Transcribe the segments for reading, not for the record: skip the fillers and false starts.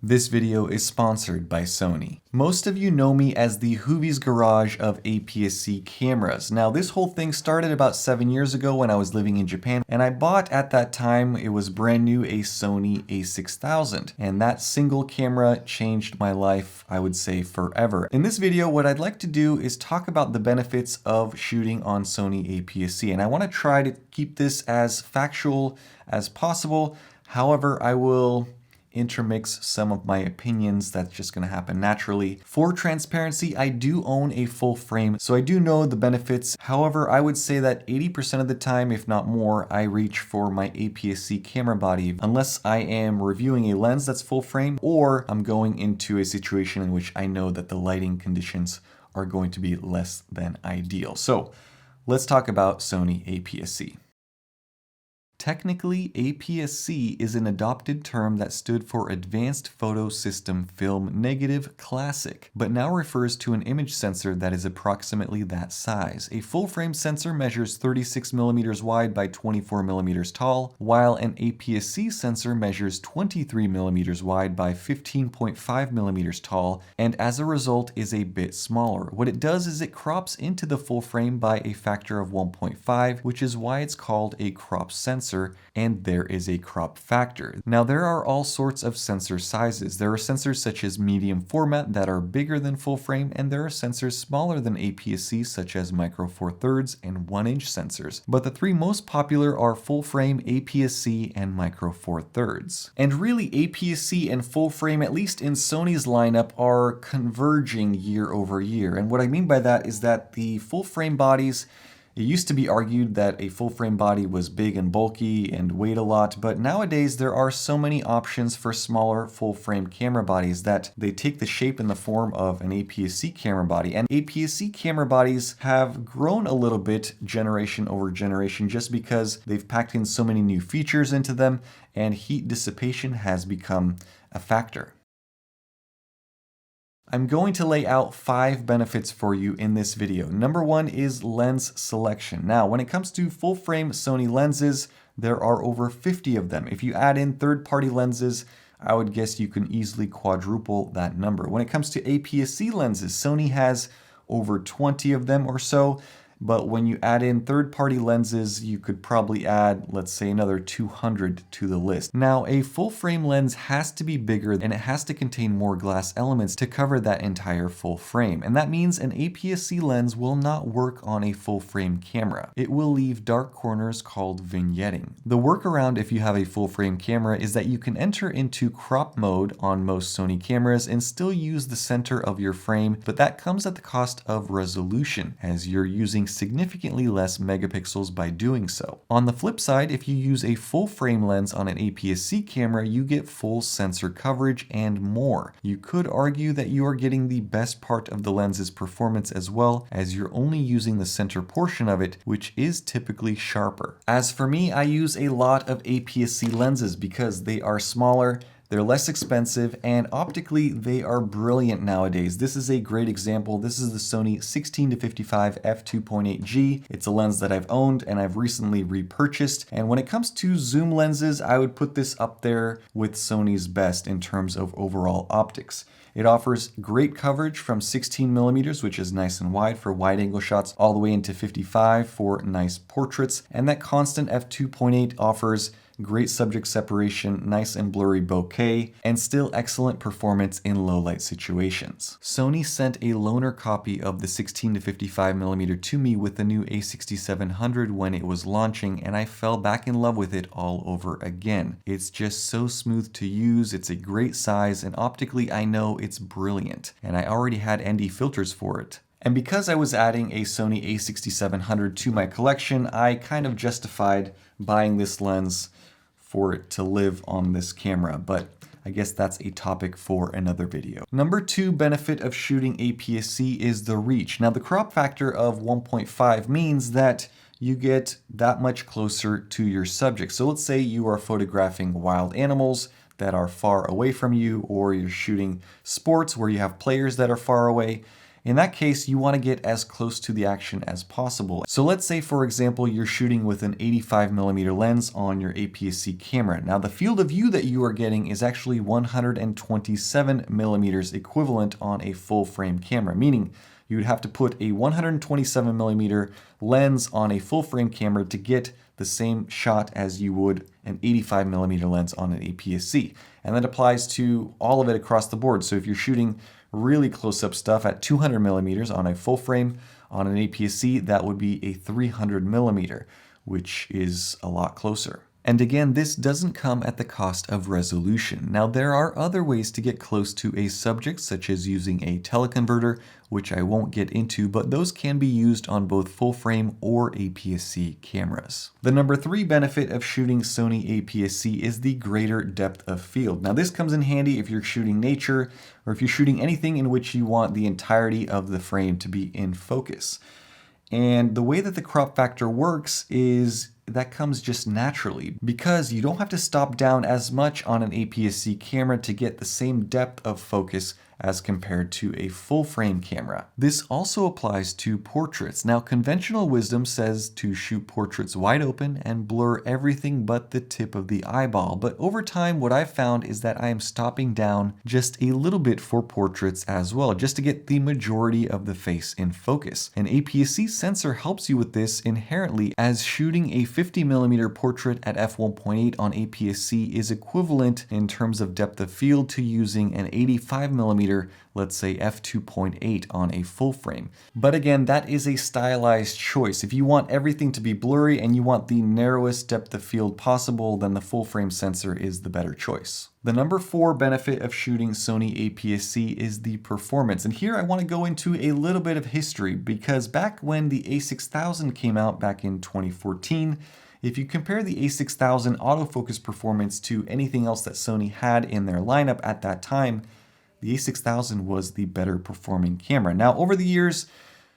This video is sponsored by Sony. Most of you know me as the Hoovy's Garage of APS-C cameras. Now this whole thing started about 7 years ago when I was living in Japan, and I bought at that time, it was brand new, a Sony a6000. And that single camera changed my life, I would say, forever. In this video, what I'd like to do is talk about the benefits of shooting on Sony APS-C, and I want to try to keep this as factual as possible. However, I will intermix some of my opinions. That's just going to happen naturally. For transparency, I do own a full frame, so I do know the benefits. However, I would say that 80% of the time, if not more, I reach for my APS-C camera body unless I am reviewing a lens that's full frame or I'm going into a situation in which I know that the lighting conditions are going to be less than ideal. So let's talk about Sony APS-C. Technically, APS-C is an adopted term that stood for Advanced Photo System Film Negative Classic, but now refers to an image sensor that is approximately that size. A full-frame sensor measures 36 millimeters wide by 24 millimeters tall, while an APS-C sensor measures 23 millimeters wide by 15.5 millimeters tall, and as a result is a bit smaller. What it does is it crops into the full frame by a factor of 1.5, which is why it's called a crop sensor, and there is a crop factor. Now there are all sorts of sensor sizes. There are sensors such as medium format that are bigger than full frame, and there are sensors smaller than APS-C such as micro four thirds and 1-inch sensors. But the three most popular are full frame, APS-C, and micro four thirds. And really APS-C and full frame, at least in Sony's lineup, are converging year over year. And what I mean by that is that the full frame bodies, it used to be argued that a full frame body was big and bulky and weighed a lot, but nowadays there are so many options for smaller full frame camera bodies that they take the shape and the form of an APS-C camera body. And APS-C camera bodies have grown a little bit generation over generation just because they've packed in so many new features into them, and heat dissipation has become a factor. I'm going to lay out 5 benefits for you in this video. Number 1 is lens selection. Now, when it comes to full frame Sony lenses, there are over 50 of them. If you add in third-party lenses, I would guess you can easily quadruple that number. When it comes to APS-C lenses, Sony has over 20 of them or so. But when you add in third-party lenses, you could probably add, let's say, another 200 to the list. Now, a full-frame lens has to be bigger and it has to contain more glass elements to cover that entire full frame. And that means an APS-C lens will not work on a full-frame camera. It will leave dark corners called vignetting. The workaround if you have a full-frame camera is that you can enter into crop mode on most Sony cameras and still use the center of your frame, but that comes at the cost of resolution, as you're using significantly less megapixels by doing so. On the flip side, if you use a full frame lens on an APS-C camera, you get full sensor coverage and more. You could argue that you are getting the best part of the lens's performance as well, as you're only using the center portion of it, which is typically sharper. As for me, I use a lot of APS-C lenses because they are smaller, they're less expensive, and optically they are brilliant nowadays. This is a great example. This is the Sony 16-55 f2.8G. It's a lens that I've owned and I've recently repurchased. And when it comes to zoom lenses, I would put this up there with Sony's best in terms of overall optics. It offers great coverage from 16 millimeters, which is nice and wide for wide angle shots, all the way into 55 for nice portraits. And that constant f2.8 offers great subject separation, nice and blurry bokeh, and still excellent performance in low light situations. Sony sent a loaner copy of the 16-55mm to me with the new a6700 when it was launching, and I fell back in love with it all over again. It's just so smooth to use, it's a great size, and optically I know it's brilliant, and I already had ND filters for it. And because I was adding a Sony a6700 to my collection, I kind of justified buying this lens for it to live on this camera, but I guess that's a topic for another video. Number 2 benefit of shooting APS-C is the reach. Now the crop factor of 1.5 means that you get that much closer to your subject. So let's say you are photographing wild animals that are far away from you, or you're shooting sports where you have players that are far away. In that case, you want to get as close to the action as possible. So let's say, for example, you're shooting with an 85mm lens on your APS-C camera. Now, the field of view that you are getting is actually 127mm equivalent on a full frame camera, meaning you'd have to put a 127mm lens on a full frame camera to get the same shot as you would an 85mm lens on an APS-C. And that applies to all of it across the board. So if you're shooting really close-up stuff at 200mm on a full frame on an APS-C, that would be a 300mm, which is a lot closer. And again, this doesn't come at the cost of resolution. Now, there are other ways to get close to a subject, such as using a teleconverter, which I won't get into, but those can be used on both full frame or APS-C cameras. The number 3 benefit of shooting Sony APS-C is the greater depth of field. Now, this comes in handy if you're shooting nature or if you're shooting anything in which you want the entirety of the frame to be in focus. And the way that the crop factor works is that comes just naturally because you don't have to stop down as much on an APS-C camera to get the same depth of focus as compared to a full frame camera. This also applies to portraits. Now, conventional wisdom says to shoot portraits wide open and blur everything but the tip of the eyeball. But over time, what I've found is that I am stopping down just a little bit for portraits as well, just to get the majority of the face in focus. An APS-C sensor helps you with this inherently, as shooting a 50mm portrait at f1.8 on APS-C is equivalent in terms of depth of field to using an 85mm, let's say f2.8 on a full frame. But again, that is a stylized choice. If you want everything to be blurry and you want the narrowest depth of field possible, then the full frame sensor is the better choice. The number 4 benefit of shooting Sony APS-C is the performance. And here I want to go into a little bit of history, because back when the a6000 came out back in 2014, if you compare the a6000 autofocus performance to anything else that Sony had in their lineup at that time, the a6000 was the better performing camera. Now, over the years,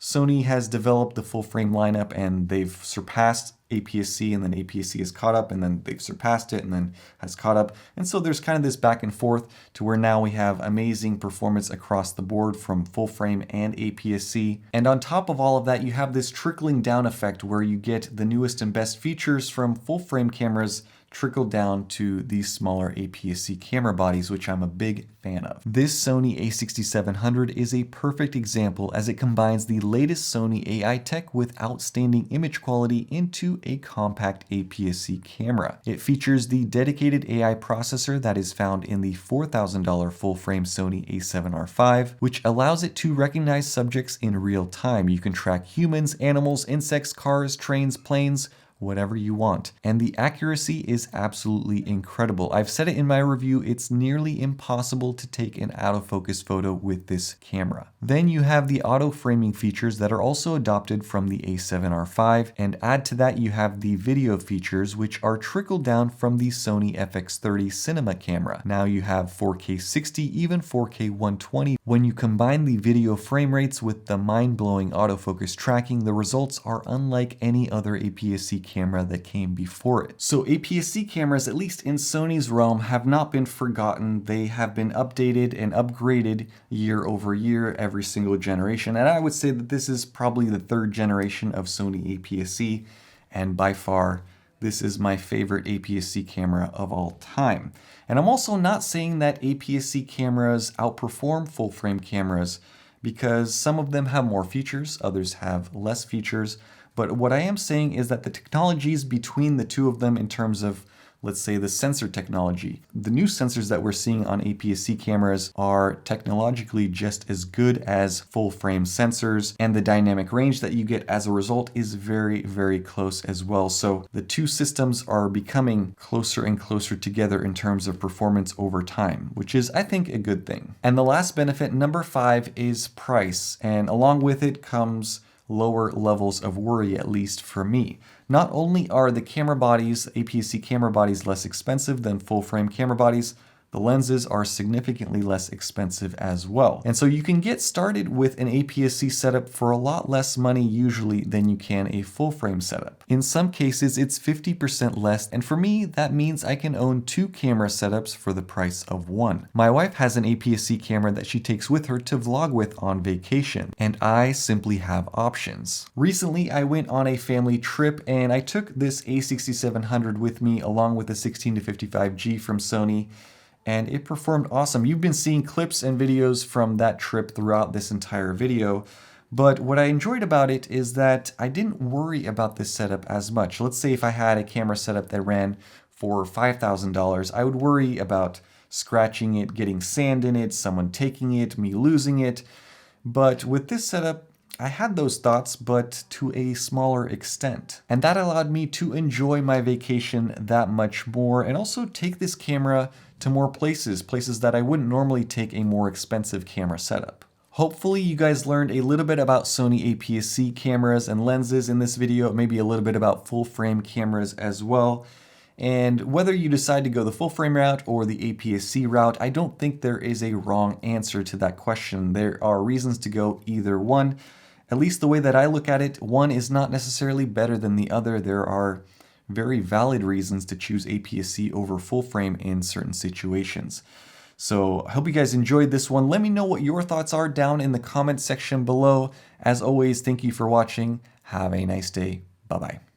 Sony has developed the full frame lineup and they've surpassed APS-C, and then APS-C has caught up, and then they've surpassed it and then has caught up. And so there's kind of this back and forth to where now we have amazing performance across the board from full frame and APS-C. And on top of all of that, you have this trickling down effect where you get the newest and best features from full frame cameras trickle down to these smaller APS-C camera bodies, which I'm a big fan of. This Sony a6700 is a perfect example, as it combines the latest Sony AI tech with outstanding image quality into a compact APS-C camera. It features the dedicated AI processor that is found in the $4,000 full-frame Sony a7R5, which allows it to recognize subjects in real time. You can track humans, animals, insects, cars, trains, planes, whatever you want. And the accuracy is absolutely incredible. I've said it in my review, it's nearly impossible to take an autofocus photo with this camera. Then you have the auto framing features that are also adopted from the a7R5, and add to that you have the video features, which are trickled down from the Sony FX30 cinema camera. Now you have 4K 60, even 4K 120. When you combine the video frame rates with the mind-blowing autofocus tracking, the results are unlike any other APS-C camera that came before it. So APS-C cameras, at least in Sony's realm, have not been forgotten. They have been updated and upgraded year over year, every single generation. And I would say that this is probably the 3rd generation of Sony APS-C, and by far, this is my favorite APS-C camera of all time. And I'm also not saying that APS-C cameras outperform full-frame cameras, because some of them have more features, others have less features. But what I am saying is that the technologies between the two of them, in terms of, let's say, the sensor technology, the new sensors that we're seeing on APS-C cameras are technologically just as good as full frame sensors, and the dynamic range that you get as a result is very, very close as well. So the two systems are becoming closer and closer together in terms of performance over time, which is, I think, a good thing. And the last benefit, number 5, is price. And along with it comes lower levels of worry, at least for me. Not only are the camera bodies, APS-C camera bodies, less expensive than full frame camera bodies, The lenses are significantly less expensive as well. And so you can get started with an APS-C setup for a lot less money usually than you can a full frame setup. In some cases, it's 50% less, and for me, that means I can own 2 camera setups for the price of 1. My wife has an APS-C camera that she takes with her to vlog with on vacation, and I simply have options. Recently, I went on a family trip and I took this A6700 with me along with the 16-55G from Sony, and it performed awesome. You've been seeing clips and videos from that trip throughout this entire video, but what I enjoyed about it is that I didn't worry about this setup as much. Let's say if I had a camera setup that ran for $5,000, I would worry about scratching it, getting sand in it, someone taking it, me losing it. But with this setup, I had those thoughts, but to a smaller extent. And that allowed me to enjoy my vacation that much more and also take this camera to more places that I wouldn't normally take a more expensive camera setup. Hopefully you guys learned a little bit about Sony APS-C cameras and lenses in this video, maybe a little bit about full frame cameras as well. And whether you decide to go the full frame route or the APS-C route, I don't think there is a wrong answer to that question. There are reasons to go either one. At least the way that I look at it, one is not necessarily better than the other. There are very valid reasons to choose APS-C over full frame in certain situations. So I hope you guys enjoyed this one. Let me know what your thoughts are down in the comment section below. As always, thank you for watching. Have a nice day. Bye-bye.